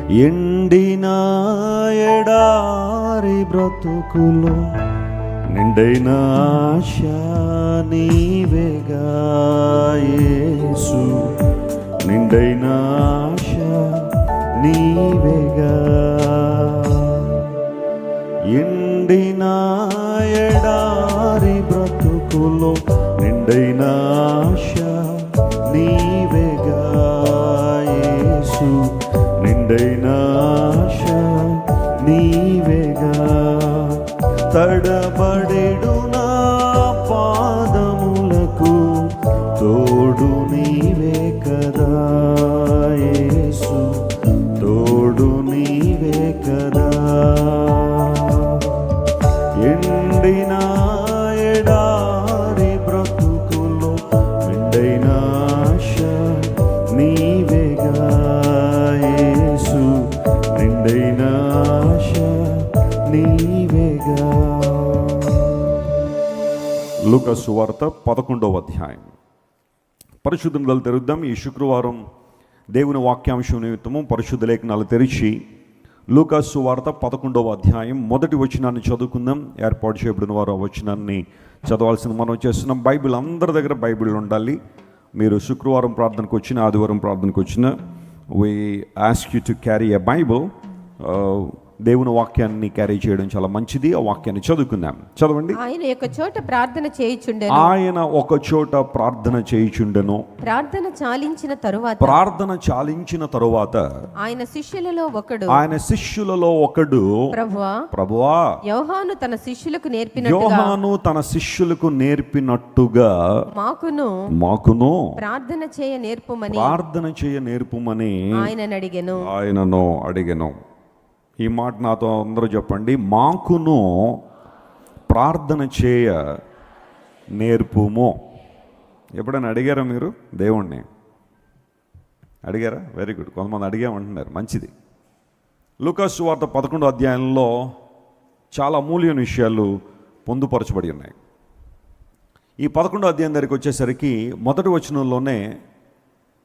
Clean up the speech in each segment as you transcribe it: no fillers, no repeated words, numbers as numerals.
ఎండిన ఎడారి బ్రతుకులో నిండైన ఆశ నీవేగా యేసు, నిండైన ఆశ నీవేగా. ఎండిన ఎడారి బ్రతుకులో నిండైన ఆశ నీవేగా యేసు, నిండైన ఆశ నీవేగా. తడబడెడు నా పాదములకు తోడు నీవే కదా యేసు, తోడు నీవే కదా. ఎండిన ఎడారి బ్రతుకులో నిండైన ఆశ నీవేగా యేసు, నిండైన ఆశ నీవేగా. లూకా సువార్త 11వ అధ్యాయం. పరిశుద్ధ గ్రంథాలు తెరుద్దాం. ఈ శుక్రవారం దేవుని వాక్యాంశం నిమిత్తము పరిశుద్ధ లేఖనాలు తెరిచి లూకా సువార్త 11వ అధ్యాయం మొదటి వచనాన్ని చదువుకుందాం. ఏర్పాటు చేయబడిన వారు ఆ వచనాన్ని చదవాల్సిన మనం చేస్తున్నాం. బైబిల్ అందరి దగ్గర బైబిల్ ఉండాలి. మీరు శుక్రవారం ప్రార్థనకు వచ్చిన, ఆదివారం ప్రార్థనకు వచ్చిన, we ask you to carry a Bible. దేవుని వాక్యాన్ని క్యారీ చేయడం చాలా మంచిది. ఆ వాక్యాన్ని చదువుకుందాం. చదవండి. ఆయన ఒక చోట ప్రార్థన చేయుచుండెను. ఆయన ఒక చోట ప్రార్థన చేయుచుండెను. ప్రార్థన చాలించిన తరువాత ఆయన శిష్యులలో ఒకడు ప్రభువా యోహాను తన శిష్యులకు నేర్పినట్టుగా మాకును ప్రార్థన చేయ నేర్పుమని ఆయనను అడిగెను. ఈ మాట నాతో అందరూ చెప్పండి. మాకును ప్రార్థన చేయ నేర్పుము. ఎప్పుడైనా అడిగారా మీరు దేవుణ్ణి? అడిగారా? Very good. కొంతమంది అడిగామంటున్నారు, మంచిది. లూకా సువార్త 11వ అధ్యాయంలో చాలా అమూల్యమైన విషయాలు పొందుపరచబడి ఉన్నాయి. ఈ 11వ అధ్యాయం దగ్గరికి వచ్చేసరికి మొదటి వచనంలోనే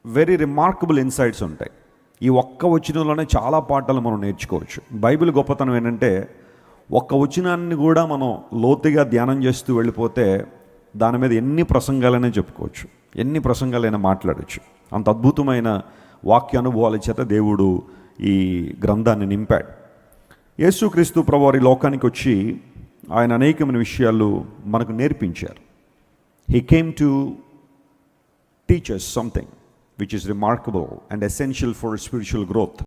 వెరీ రిమార్కబుల్ ఇన్సైట్స్ ఉంటాయి. ఈ ఒక్క వచనంలోనే చాలా పాఠాలు మనం నేర్చుకోవచ్చు. బైబిల్ గొప్పతనం ఏంటంటే ఒక్క వచనాన్ని కూడా మనం లోతుగా ధ్యానం చేస్తూ వెళ్ళిపోతే దాని మీద ఎన్ని ప్రసంగాలైనా చెప్పుకోవచ్చు, ఎన్ని ప్రసంగాలైనా మాట్లాడచ్చు. అంత అద్భుతమైన వాక్య అనుభవాల చేత దేవుడు ఈ గ్రంథాన్ని నింపాడు. యేసుక్రీస్తు ప్రభువారి లోకానికి వచ్చి ఆయన అనేకమైన విషయాలు మనకు నేర్పించారు. He came to teach us something which is remarkable and essential for spiritual growth.